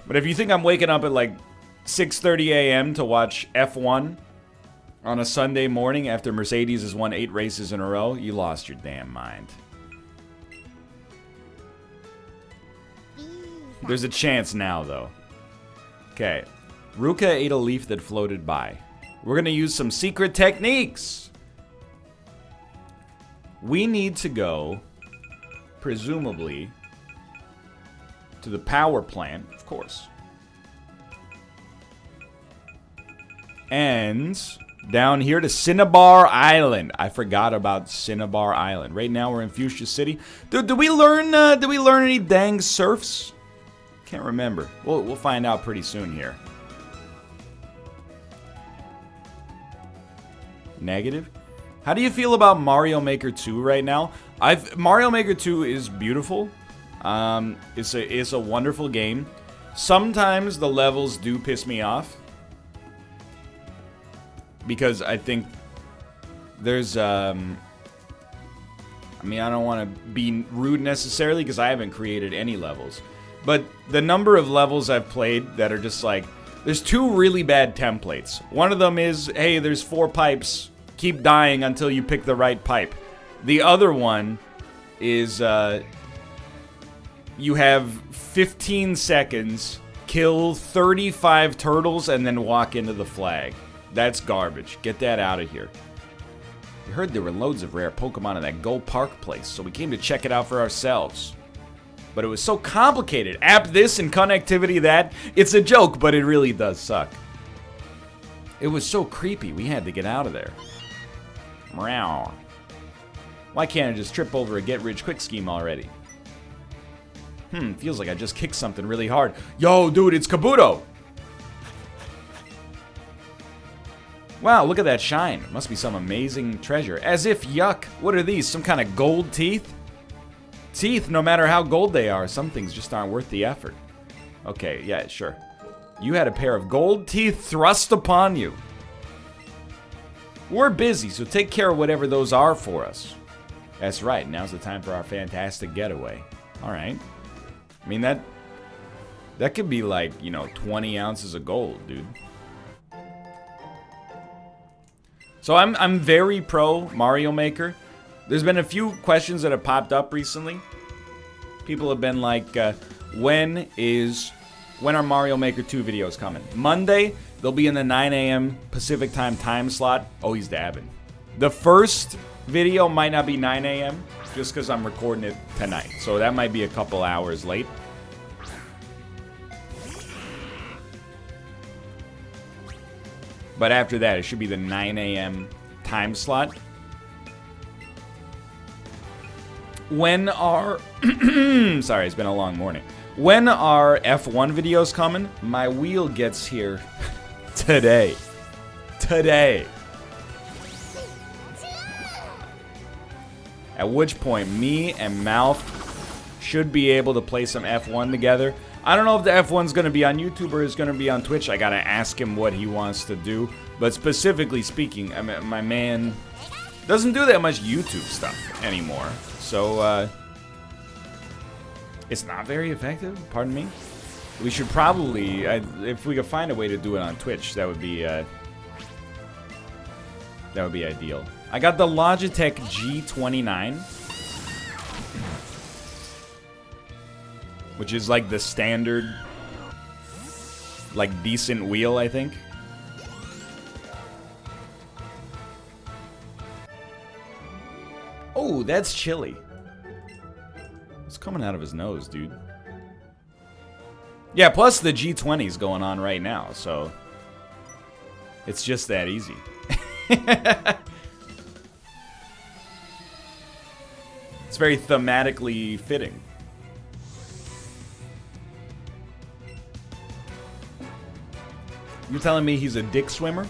But if you think I'm waking up at like 6:30 a.m. to watch F1 on a Sunday morning after Mercedes has won 8 races in a row, you lost your damn mind. There's a chance now, though. Okay. Ruka ate a leaf that floated by. We're going to use some secret techniques. We need to go, presumably, to the power plant, of course. And down here to Cinnabar Island. I forgot about Cinnabar Island. Right now we're in Fuchsia City. Did we learn any dang surfs? Can't remember. We'll find out pretty soon here. Negative. How do you feel about Mario Maker 2 right now? Mario Maker 2 is beautiful. It's a wonderful game. Sometimes the levels do piss me off because I think there's I mean, I don't want to be rude necessarily because I haven't created any levels. But the number of levels I've played that are just like, there's 2 really bad templates. One of them is, hey, there's 4 pipes. Keep dying until you pick the right pipe. The other one is, you have 15 seconds, kill 35 turtles, and then walk into the flag. That's garbage. Get that out of here. We heard there were loads of rare Pokemon in that Go Park place, so we came to check it out for ourselves. But it was so complicated. App this and connectivity that. It's a joke, but it really does suck. It was so creepy, we had to get out of there. Meow. Why can't I just trip over a get-rich-quick scheme already? Feels like I just kicked something really hard. Yo, dude, it's Kabuto! Wow, look at that shine. Must be some amazing treasure. As if, yuck. What are these, some kind of gold teeth? Teeth, no matter how gold they are, some things just aren't worth the effort. Okay, yeah, sure. You had a pair of gold teeth thrust upon you. We're busy, so take care of whatever those are for us. That's right, now's the time for our fantastic getaway. Alright. I mean, that could be like, 20 ounces of gold, dude. So I'm very pro Mario Maker. There's been a few questions that have popped up recently. People have been like, when are Mario Maker 2 videos coming? Monday, they'll be in the 9 a.m. Pacific time slot. Oh, he's dabbing. The first video might not be 9 a.m. just because I'm recording it tonight. So that might be a couple hours late. But after that, it should be the 9 a.m. time slot. When are... Sorry, it's been a long morning. When are F1 videos coming? My wheel gets here today. Today. At which point, me and Mouth should be able to play some F1 together. I don't know if the F1's going to be on YouTube or is going to be on Twitch. I got to ask him what he wants to do. But specifically speaking, I mean, my man doesn't do that much YouTube stuff anymore. So, it's not very effective, pardon me. We should probably, if we could find a way to do it on Twitch, that would be ideal. I got the Logitech G29, which is like the standard, like decent wheel, I think. Oh, that's chilly. It's coming out of his nose, dude. Yeah, plus the G20 is going on right now, so it's just that easy. It's very thematically fitting. You telling me he's a dick swimmer?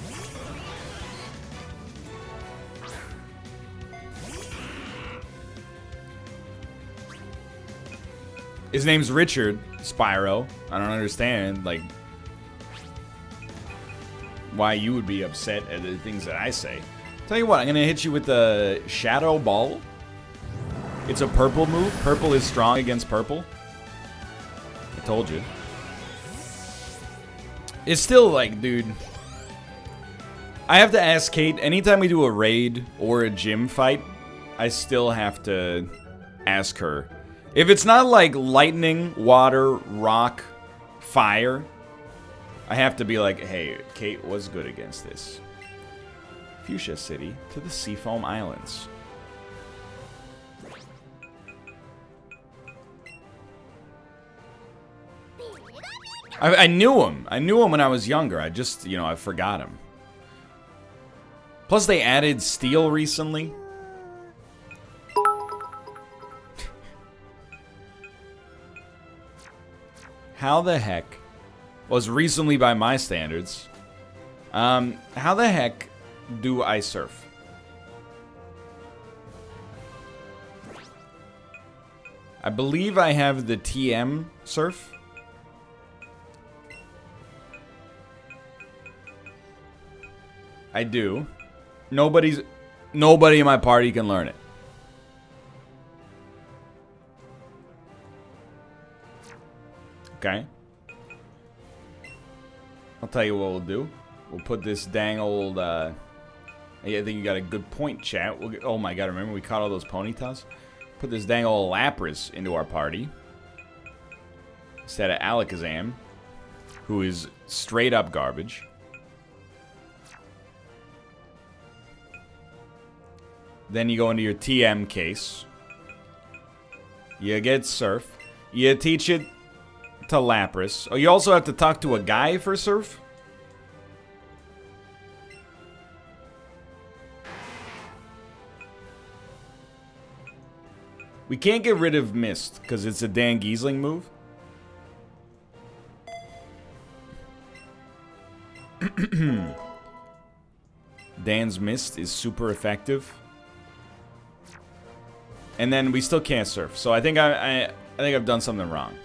His name's Richard Spyro. I don't understand, like, why you would be upset at the things that I say. Tell you what, I'm gonna hit you with the Shadow Ball. It's a purple move. Purple is strong against purple. I told you. It's still like, dude, I have to ask Kate, anytime we do a raid or a gym fight, I still have to ask her. If it's not like lightning, water, rock, fire, I have to be like, hey, Kate, what's good against this? Fuchsia City to the Seafoam Islands. I knew him. I knew him when I was younger. I just, you know, I forgot him. Plus, they added steel recently. How the heck was recently by my standards? How the heck do I surf? I believe I have the TM surf. I do. Nobody in my party can learn it. Okay. I'll tell you what we'll do. We'll put this dang old, I think you got a good point, chat. Oh my god, remember we caught all those ponytails? Put this dang old Lapras into our party. Instead of Alakazam, who is straight up garbage. Then you go into your TM case. You get Surf. You teach it to Lapras. Oh, you also have to talk to a guy for Surf? We can't get rid of Mist, because it's a Dan Giesling move. Dan's Mist is super effective. And then we still can't surf. So I think I've done something wrong.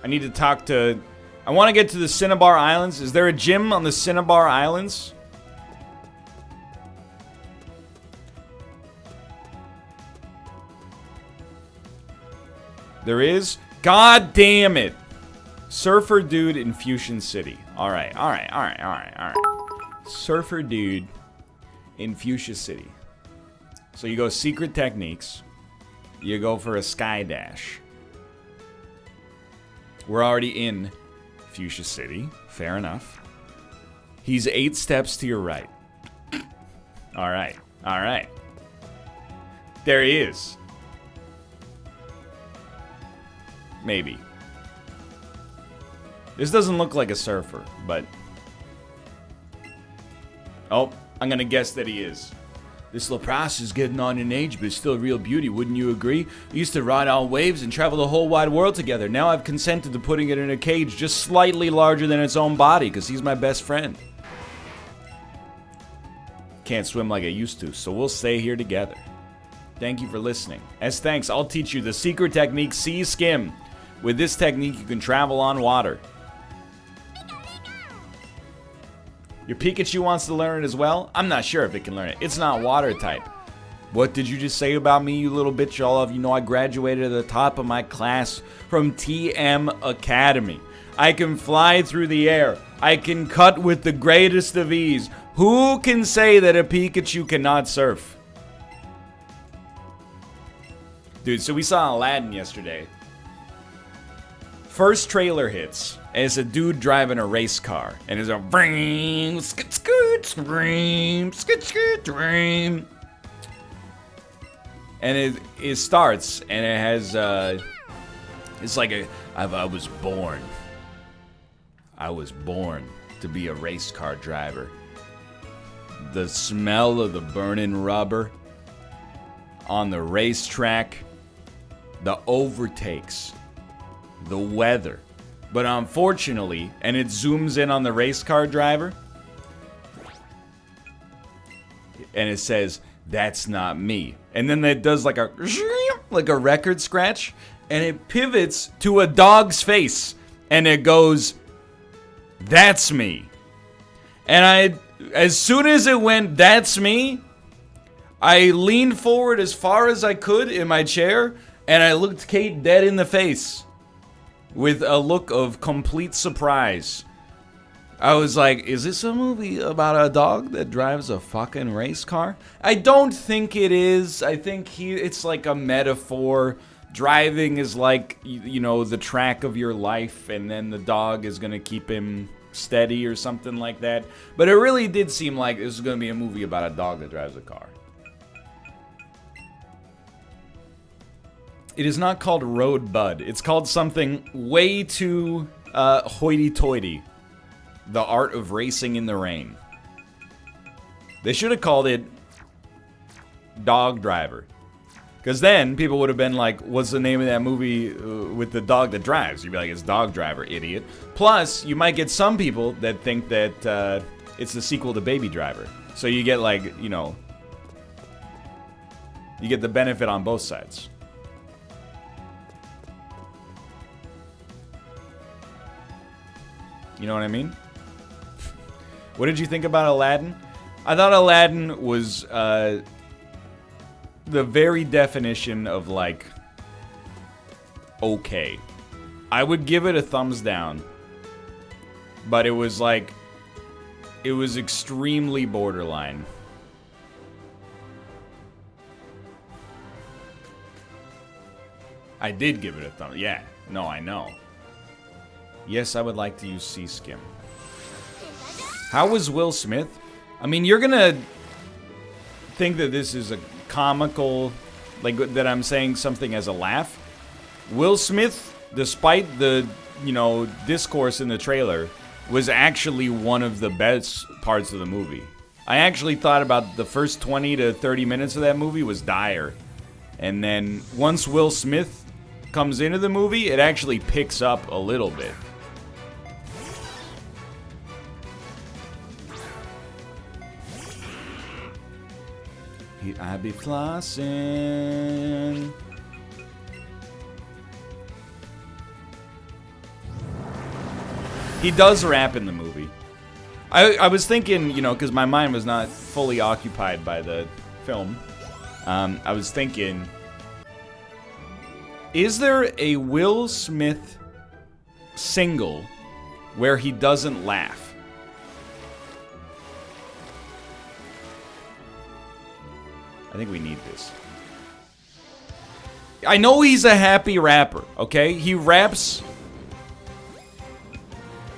I need to talk to... I want to get to the Cinnabar Islands. Is there a gym on the Cinnabar Islands? There is? God damn it! Surfer dude in Fuchsia City. Alright. Surfer dude in Fuchsia City. So you go secret techniques. You go for a sky dash. We're already in Fuchsia City. Fair enough. He's 8 steps to your right. Alright. There he is. Maybe. This doesn't look like a surfer, but... Oh, I'm gonna guess that he is. This Lapras is getting on in age, but it's still a real beauty, wouldn't you agree? We used to ride on waves and travel the whole wide world together. Now I've consented to putting it in a cage just slightly larger than its own body, because he's my best friend. Can't swim like I used to, so we'll stay here together. Thank you for listening. As thanks, I'll teach you the secret technique, Sea Skim. With this technique, you can travel on water. Your Pikachu wants to learn it as well? I'm not sure if it can learn it. It's not water type. What did you just say about me, you little bitch? All of you know I graduated at the top of my class from TM Academy. I can fly through the air. I can cut with the greatest of ease. Who can say that a Pikachu cannot surf? Dude, so we saw Aladdin yesterday. First trailer hits, and it's a dude driving a race car, and it's a bring, skit, skit, scream, skit, skit, dream. And it starts, and it has, it's like I was born. I was born to be a race car driver. The smell of the burning rubber on the racetrack, the overtakes, the weather. But unfortunately, and it zooms in on the race car driver, and it says, "That's not me." And then it does like a record scratch, and it pivots to a dog's face, and it goes, "That's me." And as soon as it went, "That's me," I leaned forward as far as I could in my chair, and I looked Kate dead in the face with a look of complete surprise. I was like, is this a movie about a dog that drives a fucking race car? I don't think it is. I think it's like a metaphor. Driving is like, you know, the track of your life, and then the dog is going to keep him steady or something like that. But it really did seem like this was going to be a movie about a dog that drives a car. It is not called Road Bud. It's called something way too hoity-toity. The Art of Racing in the Rain. They should have called it Dog Driver. Because then people would have been like, what's the name of that movie with the dog that drives? You'd be like, it's Dog Driver, idiot. Plus, you might get some people that think that it's the sequel to Baby Driver. So you get like, you know, you get the benefit on both sides. You know what I mean? What did you think about Aladdin? I thought Aladdin was the very definition of, like, okay. I would give it a thumbs down. But it was, like, it was extremely borderline. I did give it a thumbs. Yeah. No, I know. Yes, I would like to use Sea Skim. How was Will Smith? I mean, you're gonna think that this is a comical, like that I'm saying something as a laugh. Will Smith, despite the, you know, discourse in the trailer, was actually one of the best parts of the movie. I actually thought about the first 20 to 30 minutes of that movie was dire. And then once Will Smith comes into the movie, it actually picks up a little bit. I be flossing. He does rap in the movie. I was thinking, you know, because my mind was not fully occupied by the film. I was thinking, is there a Will Smith single where he doesn't laugh? I think we need this. I know he's a happy rapper, okay? He raps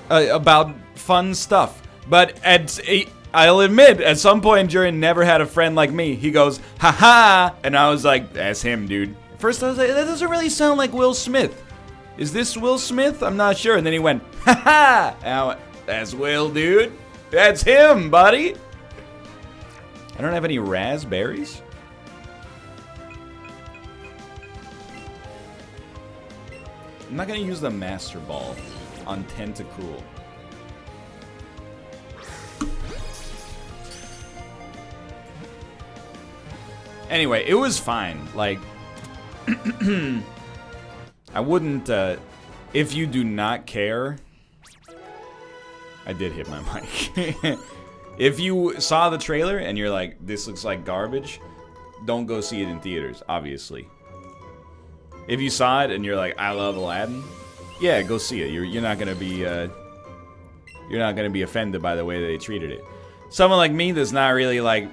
about fun stuff. But I'll admit, at some point during Never Had a Friend Like Me, he goes, ha-ha! And I was like, that's him, dude. First I was like, that doesn't really sound like Will Smith. Is this Will Smith? I'm not sure. And then he went, ha-ha! And I went, that's Will, dude. That's him, buddy. I don't have any raspberries. I'm not gonna use the Master Ball on Tentacool. Anyway, it was fine. Like, I wouldn't, if you do not care. I did hit my mic. If you saw the trailer and you're like, this looks like garbage, don't go see it in theaters, obviously. If you saw it and you're like, I love Aladdin, yeah, go see it. You're not gonna be offended by the way they treated it. Someone like me that's not really like,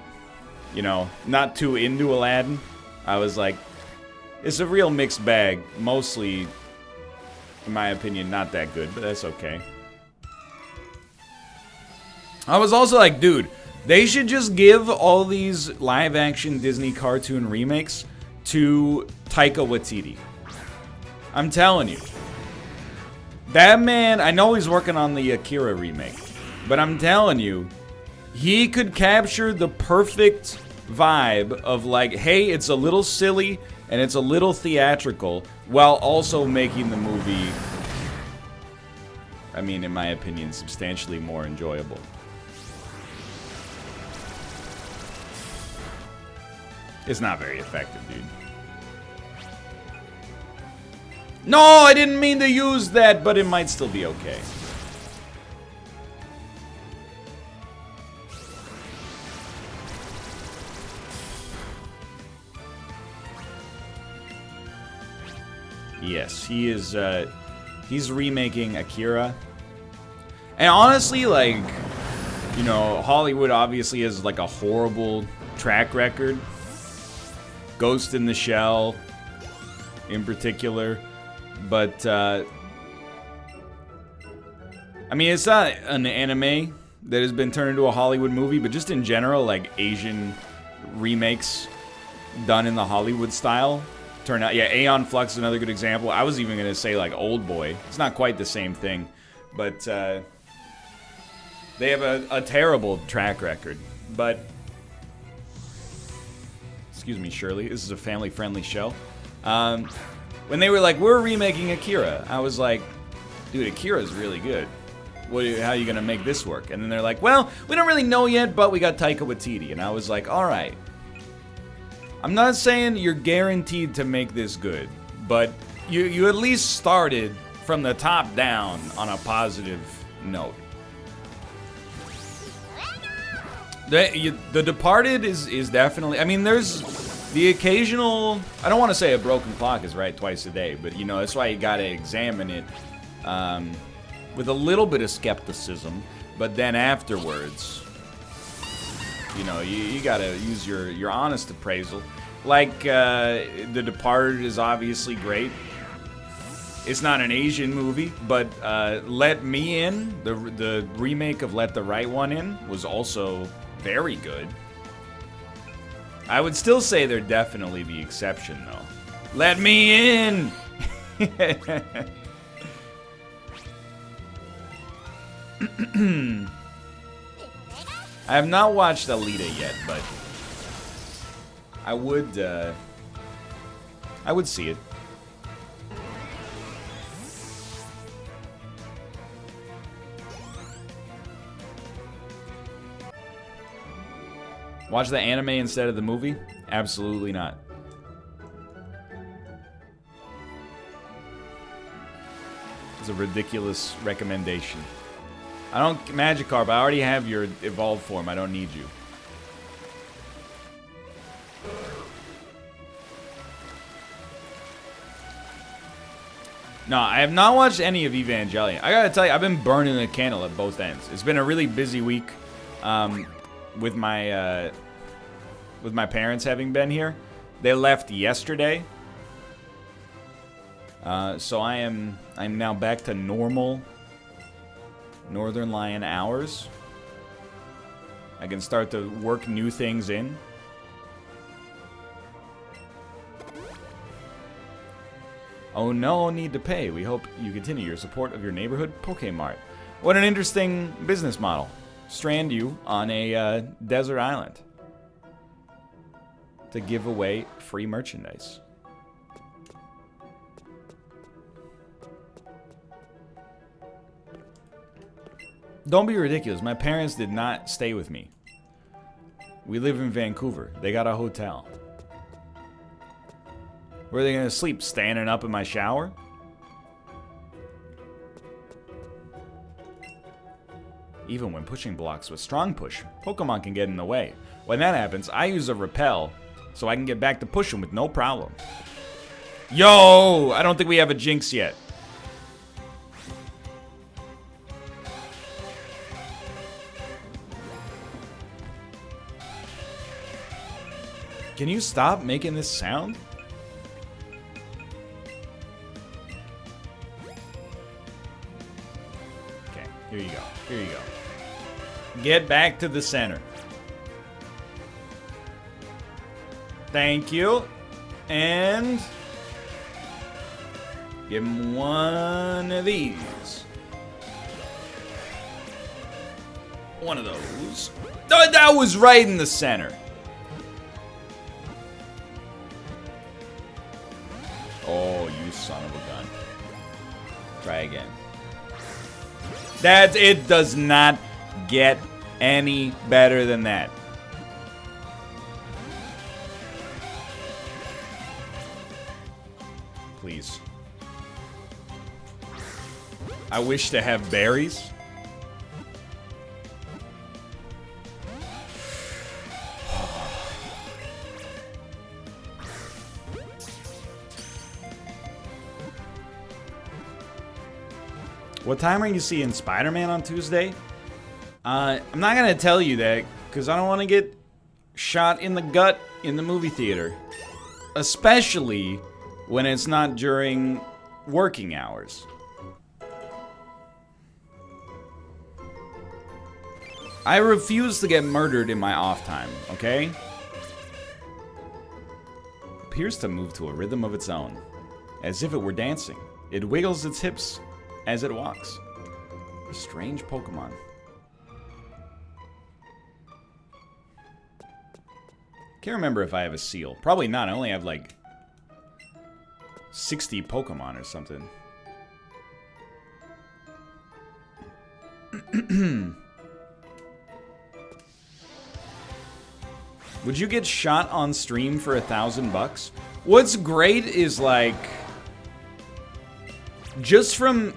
you know, not too into Aladdin, I was like, it's a real mixed bag. Mostly, in my opinion, not that good, but that's okay. I was also like, dude, they should just give all these live-action Disney cartoon remakes to Taika Waititi. I'm telling you. That man, I know he's working on the Akira remake, but I'm telling you, he could capture the perfect vibe of like, hey, it's a little silly and it's a little theatrical, while also making the movie, I mean, in my opinion, substantially more enjoyable. It's not very effective, dude. No, I didn't mean to use that, but it might still be okay. Yes, he is, he's remaking Akira. And honestly, like, you know, Hollywood obviously has like a horrible track record. Ghost in the Shell, in particular. But, I mean, it's not an anime that has been turned into a Hollywood movie, but just in general, like, Asian remakes done in the Hollywood style turn out. Yeah, Aeon Flux is another good example. I was even going to say, like, Old Boy. It's not quite the same thing, but, they have a terrible track record. But, excuse me, Shirley, this is a family-friendly show. When they were like, we're remaking Akira, I was like, dude, Akira's really good. How are you going to make this work? And then they're like, well, we don't really know yet, but we got Taika Waititi. And I was like, all right. I'm not saying you're guaranteed to make this good, but you at least started from the top down on a positive note. The Departed is definitely... I mean, there's the occasional... I don't want to say a broken clock is right twice a day, but, you know, that's why you got to examine it with a little bit of skepticism. But then afterwards, you know, you got to use your honest appraisal. Like, The Departed is obviously great. It's not an Asian movie, but Let Me In, the remake of Let the Right One In, was also... very good. I would still say they're definitely the exception, though. Let me in! I have not watched Alita yet, but I would see it. Watch the anime instead of the movie? Absolutely not. It's a ridiculous recommendation. I don't... Magikarp, I already have your evolved form. I don't need you. No, I have not watched any of Evangelion. I gotta tell you, I've been burning the candle at both ends. It's been a really busy week. With my parents having been here. They left yesterday. So I'm now back to normal Northernlion hours. I can start to work new things in. Oh, no need to pay. We hope you continue your support of your neighborhood Pokemart. What an interesting business model. Strand you on a desert island to give away free merchandise. Don't be ridiculous. My parents did not stay with me. We live in Vancouver. They got a hotel. Where are they going to sleep? Standing up in my shower? Even when pushing blocks with strong push, Pokemon can get in the way. When that happens, I use a repel so I can get back to pushing with no problem. Yo! I don't think we have a Jinx yet. Can you stop making this sound? Okay, here you go. Here you go. Get back to the center. Thank you. And give him one of these. One of those. Oh, that was right in the center. Oh, you son of a gun. Try again. It does not get any better than that. Please. I wish to have berries. What time are you seeing Spider-Man on Tuesday? I'm not gonna tell you that because I don't want to get shot in the gut in the movie theater, especially when it's not during working hours. I refuse to get murdered in my off time, okay? Appears to move to a rhythm of its own, as if it were dancing. It wiggles its hips as it walks. A strange Pokemon. Can't remember if I have a seal. Probably not. I only have like 60 Pokemon or something. Would you get shot on stream for $1,000? What's great is like, just from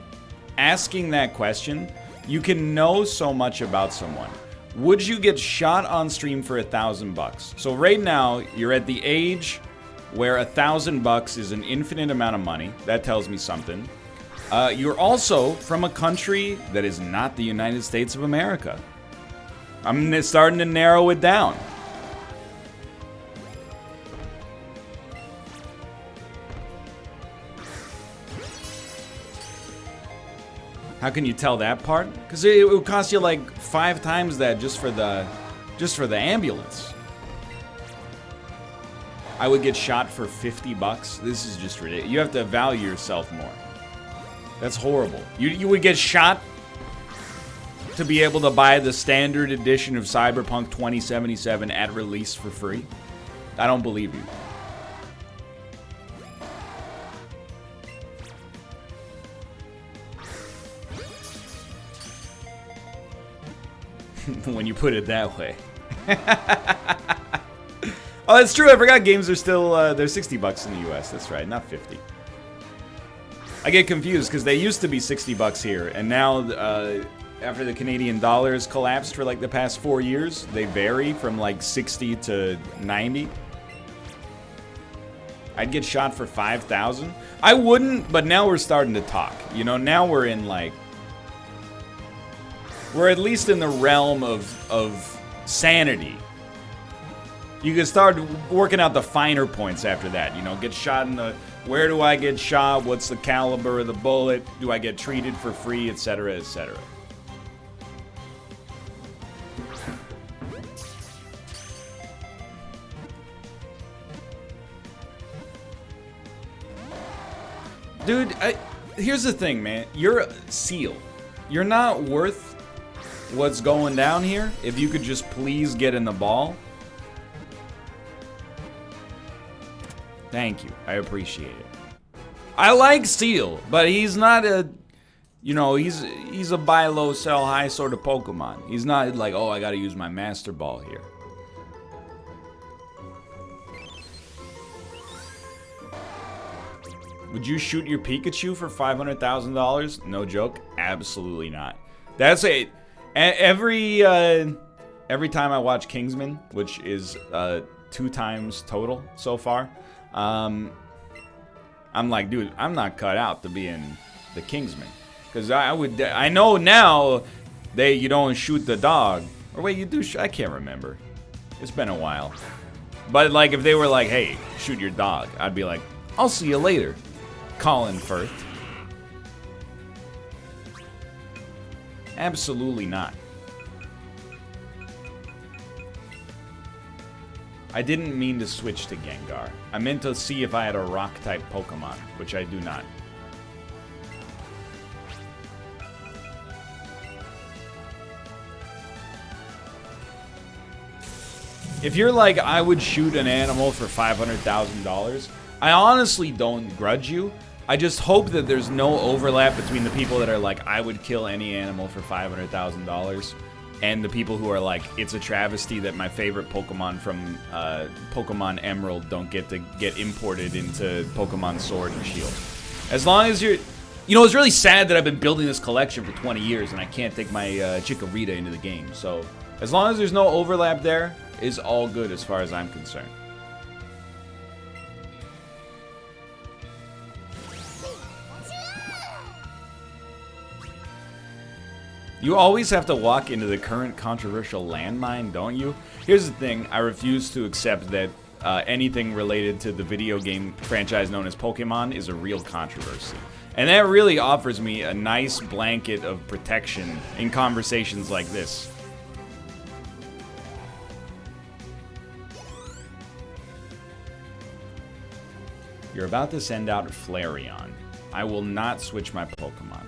asking that question, you can know so much about someone. Would you get shot on stream for $1,000? So right now, you're at the age where $1,000 is an infinite amount of money. That tells me something. You're also from a country that is not the United States of America. I'm starting to narrow it down. How can you tell that part? Because it would cost you like 5 times that just for the ambulance. I would get shot for $50. This is just ridiculous. You have to value yourself more. That's horrible. You would get shot to be able to buy the standard edition of Cyberpunk 2077 at release for free? I don't believe you. When you put it that way. Oh, that's true. I forgot games are still they're $60 in the US. That's right, not 50. I get confused because they used to be $60 here, and now after the Canadian dollars collapsed for like the past 4 years, they vary from like 60 to 90. I'd get shot for 5,000. I wouldn't, but now we're starting to talk. You know, now we're in like, we're at least in the realm of sanity. You can start working out the finer points after that. You know, get shot in the, where do I get shot? What's the caliber of the bullet? Do I get treated for free, etc., etc. Dude, here's the thing, man. You're a seal. You're not worth what's going down here. If you could just please get in the ball. Thank you. I appreciate it. I like Seal, but he's not a, you know, he's a buy low, sell high sort of Pokemon. He's not like, oh, I gotta use my Master Ball here. Would you shoot your Pikachu for $500,000? No joke. Absolutely not. That's a every time I watch Kingsman, which is 2 times total so far. I'm like, dude, I'm not cut out to be in the Kingsman, because I know now you don't shoot the dog, or wait, you do. I can't remember. It's been a while. But like, if they were like, hey, shoot your dog, I'd be like, I'll see you later, Colin Firth. Absolutely not. I didn't mean to switch to Gengar. I meant to see if I had a rock-type Pokemon, which I do not. If you're like, I would shoot an animal for $500,000, I honestly don't grudge you. I just hope that there's no overlap between the people that are like, I would kill any animal for $500,000, and the people who are like, it's a travesty that my favorite Pokemon from Pokemon Emerald don't get to get imported into Pokemon Sword and Shield. As long as you're... You know, it's really sad that I've been building this collection for 20 years and I can't take my Chikorita into the game. So, as long as there's no overlap there, is all good as far as I'm concerned. You always have to walk into the current controversial landmine, don't you? Here's the thing, I refuse to accept that anything related to the video game franchise known as Pokemon is a real controversy. And that really offers me a nice blanket of protection in conversations like this. You're about to send out Flareon. I will not switch my Pokemon.